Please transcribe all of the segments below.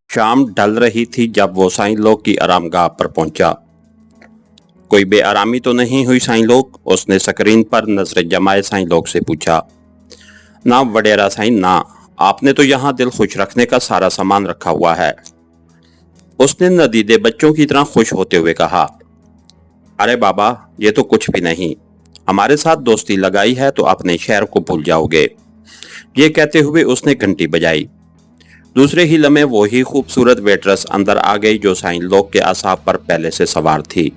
शाम ढल रही थी जब वो साईं लोग की आरामगाह पर पहुंचा। कोई बेआरामी तो नहीं हुई साईं लोग? उसने स्क्रीन पर नजरें जमाए साईं लोग से पूछा। ना वडेरा साईं ना, आपने तो यहाँ दिल खुश रखने का सारा सामान रखा हुआ है, उसने नदीदे बच्चों की तरह खुश होते हुए कहा। अरे बाबा, ये तो कुछ भी नहीं, हमारे साथ दोस्ती लगाई है तो अपने शहर को भूल जाओगे। ये कहते हुए उसने घंटी बजाई। दूसरे ही लम्हे वो ही खूबसूरत वेट्रेस अंदर आ गई जो साईं लोग के असाब पर पहले से सवार थी।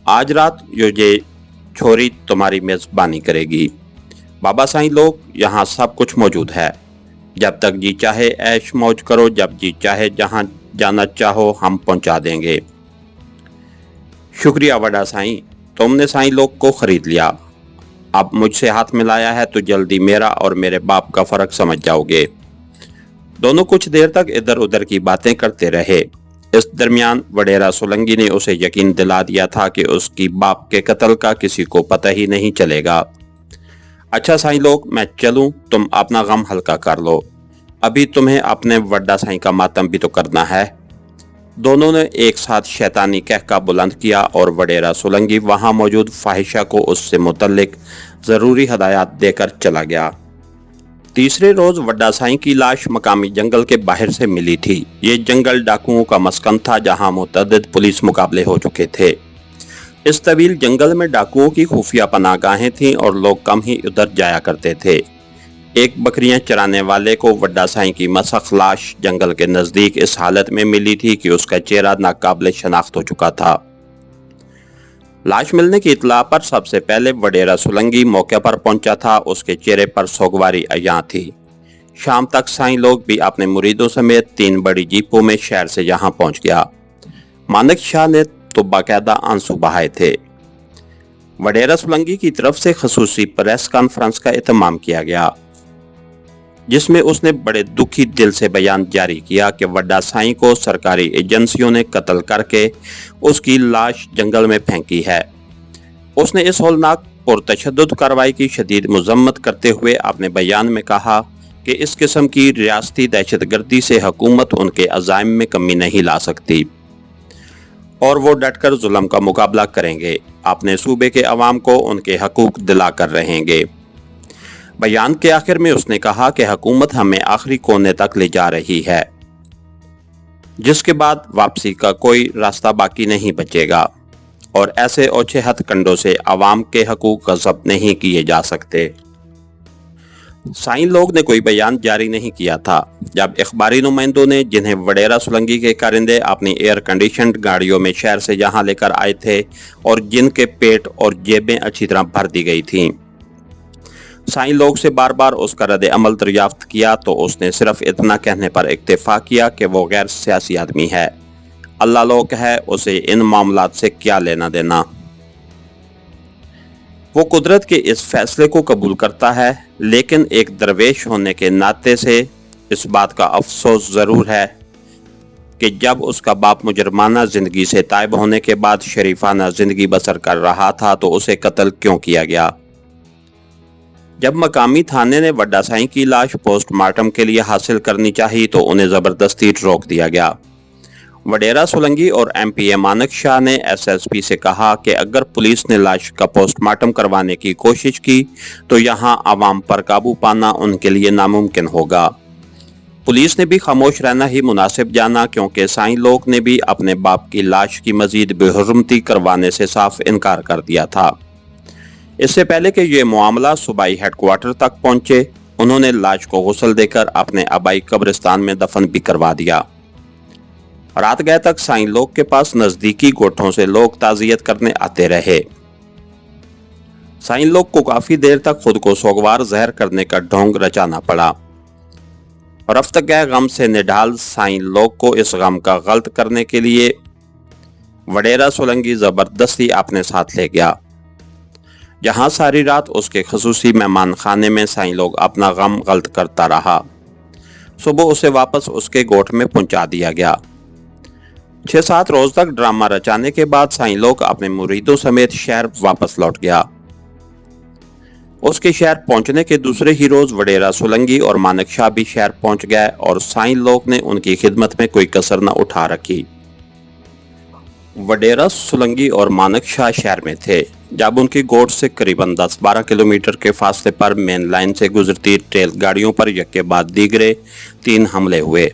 आज रात ये छोरी तुम्हारी मेजबानी करेगी। बाबा साईं लोग, यहाँ सब कुछ मौजूद है, जब तक जी चाहे ऐश मौज करो, जब जी चाहे जहाँ जाना चाहो हम पहुँचा देंगे। शुक्रिया वडा साईं, तुमने साईं लोग को खरीद लिया। अब मुझसे हाथ मिलाया है तो जल्दी मेरा और मेरे बाप का फर्क समझ जाओगे। दोनों कुछ देर तक इधर उधर की बातें करते रहे। इस दरमियान वडेरा सोलंकी ने उसे यकीन दिला दिया था कि उसकी बाप के कत्ल का किसी को पता ही नहीं चलेगा। अच्छा साईं लोग, मैं चलूं? तुम अपना गम हल्का कर लो, अभी तुम्हें अपने वड्डा साईं का मातम भी तो करना है। दोनों ने एक साथ शैतानी कहका बुलंद किया और वडेरा सोलंकी वहां मौजूद फाहिशा को उससे मुतल्लिक जरूरी हदायत देकर चला गया। तीसरे रोज वड्डा साईं की लाश मकामी जंगल के बाहर से मिली थी। ये जंगल डाकुओं का मस्कन था जहां मुतअद्दिद पुलिस मुकाबले हो चुके थे। इस तवील जंगल में डाकुओं की खुफिया पनाहगाहें थीं और लोग कम ही उधर जाया करते थे। एक बकरियां चराने वाले को वड्डा साईं की मसख लाश जंगल के नजदीक इस हालत में मिली थी कि उसका चेहरा नाकाबिले शनाख्त हो चुका था। लाश मिलने की इतला पर सबसे पहले वडेरा सोलंकी मौके पर पहुंचा था। उसके चेहरे पर सोगवारी अयां थी। शाम तक साईं लोग भी अपने मुरीदों समेत 3 बड़ी जीपों में शहर से यहां पहुंच गया। मानिक शाह ने तो बाकायदा आंसू बहाए थे। वडेरा सोलंकी की तरफ से खसूसी प्रेस कॉन्फ्रेंस का एहतमाम किया गया, जिसमें उसने बड़े दुखी दिल से बयान जारी किया कि वड्डा साईं को सरकारी एजेंसियों ने कत्ल करके उसकी लाश जंगल में फेंकी है। उसने इस होलनाक पुरतशद्दुद कार्रवाई की शदीद मजम्मत करते हुए अपने बयान में कहा कि इस किस्म की रियासती दहशतगर्दी से हुकूमत उनके अज़ाइम में कमी नहीं ला सकती और वो डटकर जुल्म का मुकाबला करेंगे, अपने सूबे के अवाम को उनके हकूक दिला कर रहेंगे। बयान के आखिर में उसने कहा कि हुकूमत हमें आखिरी कोने तक ले जा रही है, जिसके बाद वापसी का कोई रास्ता बाकी नहीं बचेगा और ऐसे ओछे हथकंडों से अवाम के हकूक गज़ब नहीं किए जा सकते। साईं लोग ने कोई बयान जारी नहीं किया था जब इखबारी नुमाइंदों ने, जिन्हें वडेरा सोलंकी के कारिंदे अपनी एयर कंडीशनड गाड़ियों में शहर से यहाँ लेकर आए थे और जिनके पेट और जेबें अच्छी तरह भर दी गई थीं, साईं लोग से बार बार उसका रद्द अमल दरियाफ्त किया तो उसने सिर्फ इतना कहने पर इक्तफा किया कि वो गैर सियासी आदमी है, अल्लाह लोग है, उसे इन मामलात से क्या लेना देना। वो कुदरत के इस फैसले को कबूल करता है, लेकिन एक दरवेश होने के नाते से इस बात का अफसोस ज़रूर है कि जब उसका बाप मुजरमाना ज़िंदगी से तायब होने के बाद शरीफाना ज़िंदगी बसर कर रहा था तो उसे कत्ल क्यों किया गया। जब मकामी थाने ने वड्डा साईं की लाश पोस्टमार्टम के लिए हासिल करनी चाहिए तो उन्हें ज़बरदस्ती रोक दिया गया। वडेरा सोलंकी और एमपीए मानिक शाह ने एसएसपी से कहा कि अगर पुलिस ने लाश का पोस्टमार्टम करवाने की कोशिश की तो यहाँ आवाम पर काबू पाना उनके लिए नामुमकिन होगा। पुलिस ने भी खामोश रहना ही मुनासिब जाना, क्योंकि साईं लोग ने भी अपने बाप की लाश की मजीद बेहुर्मती करवाने से साफ इनकार कर दिया था। इससे पहले कि ये मामला सूबाई हेडक्वार्टर तक पहुंचे, उन्होंने लाश को गुस्ल देकर अपने आबाई कब्रिस्तान में दफन भी करवा दिया। रात गए तक साईं लोग के पास नजदीकी गोठों से लोग ताजियत करने आते रहे। साईं लोग को काफी देर तक खुद को सोगवार जहर करने का ढोंग रचाना पड़ा। रफ्त गए गम से निढाल साईं लोग को इस गम का गलत करने के लिए वडेरा सोलंकी जबरदस्ती अपने साथ ले गया, जहां सारी रात उसके खसूसी मेहमान खाने में साईं लोग अपना गम गलत करता रहा। सुबह उसे वापस उसके गोठ में पहुंचा दिया गया। 6-7 रोज तक ड्रामा रचाने के बाद साईं लोग अपने मुरीदों समेत शहर वापस लौट गया। उसके शहर पहुंचने के दूसरे ही रोज वडेरा सोलंकी और मानक शाह भी शहर पहुंच गए और साईं लोग ने उनकी खिदमत में कोई कसर न उठा रखी। वडेरा सोलंकी और मानक शाह शहर में थे जब उनकी गोट से करीबन 10-12 किलोमीटर के फासले पर मेन लाइन से गुजरती रेल गाड़ियों पर यके बाद दीगरे 3 हमले हुए।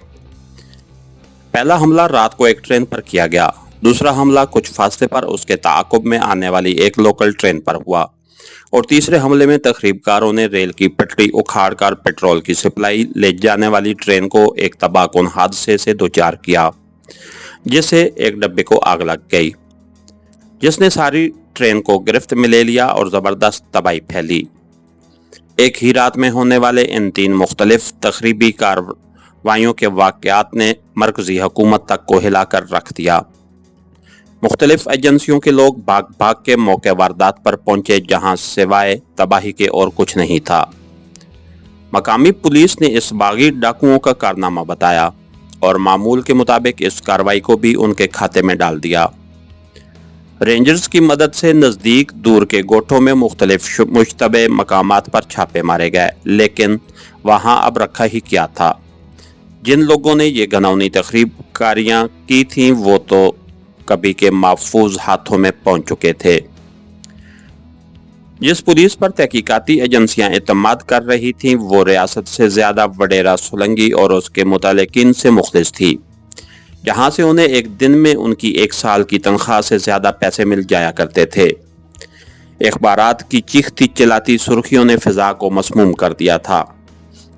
पहला हमला रात को एक ट्रेन पर किया गया, दूसरा हमला कुछ फासले पर उसके ताक़ुब में आने वाली एक लोकल ट्रेन पर हुआ और तीसरे हमले में तखरीबकारों ने रेल की पटरी उखाड़कर पेट्रोल की सप्लाई ले जाने वाली ट्रेन को एक तबाहकुन हादसे से दोचार किया, जिससे एक डब्बे को आग लग गई, जिसने सारी ट्रेन को गिरफ्त में ले लिया और ज़बरदस्त तबाही फैली। एक ही रात में होने वाले इन 3 मुख्तलिफ तखरीबी कार्रवाइयों के वाक़यात ने मरकज़ी हुकूमत तक को हिलाकर रख दिया। मुख्तलिफ एजेंसियों के लोग भाग भाग के मौके वारदात पर पहुंचे, जहां सिवाय तबाही के और कुछ नहीं था। मकामी पुलिस ने इस बागी डाकुओं का कारनामा बताया और मामूल के मुताबिक इस कार्रवाई को भी उनके खाते में डाल दिया। रेंजर्स की मदद से नज़दीक दूर के गोठों में मुख्तलिफ मुश्तबे मकामात पर छापे मारे गए, लेकिन वहां अब रखा ही क्या था। जिन लोगों ने ये घनौनी तखरीबकारियां की थीं वो तो कभी के महफूज हाथों में पहुंच चुके थे। जिस पुलिस पर तहकीकाती एजेंसियां एतमाद कर रही थीं वो रियासत से ज्यादा वडेरा सोलंकी और उसके मुतल्लिकीन से मुखलिस थी, जहां से उन्हें एक दिन में उनकी 1 साल की तनख्वाह से ज्यादा पैसे मिल जाया करते थे। अखबारात की चीखती चिल्लाती सुर्खियों ने फिजा को मसमूम कर दिया था।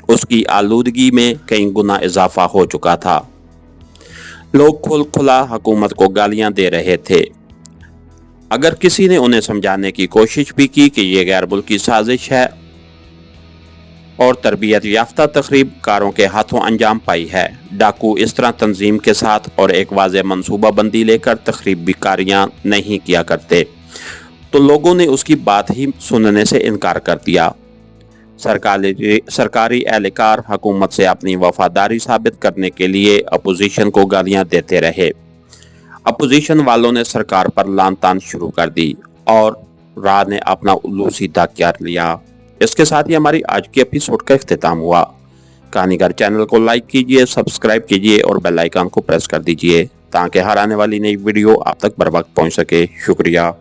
उसकी आलूदगी में कई गुना इजाफा हो चुका था। लोग खुल खुला हुकूमत को गालियां दे रहे थे। अगर किसी ने उन्हें समझाने की कोशिश भी की कि ये गैर मुल्की साजिश है और तरबियत याफ्ता तखरीबकारों के हाथों अंजाम पाई है, डाकू इस तरह तंजीम के साथ और एक वाज़ेह मनसूबा बंदी लेकर तखरीबकारियां नहीं किया करते, तो लोगों ने उसकी बात ही सुनने से इनकार कर दिया। सरकारी एहलकार हुकूमत से अपनी वफादारी साबित करने के लिए अपोजिशन को गालियां देते रहे। अपोजिशन वालों ने सरकार पर लान तान शुरू कर दी और राह ने अपना उल्लू सीधा कर लिया। इसके साथ ही हमारी आज की एपिसोड का इख्तिताम हुआ। कहानीगर चैनल को लाइक कीजिए, सब्सक्राइब कीजिए और बेल आइकन को प्रेस कर दीजिए ताकि हर आने वाली नई वीडियो आप तक बर वक्त पहुँच सके। शुक्रिया।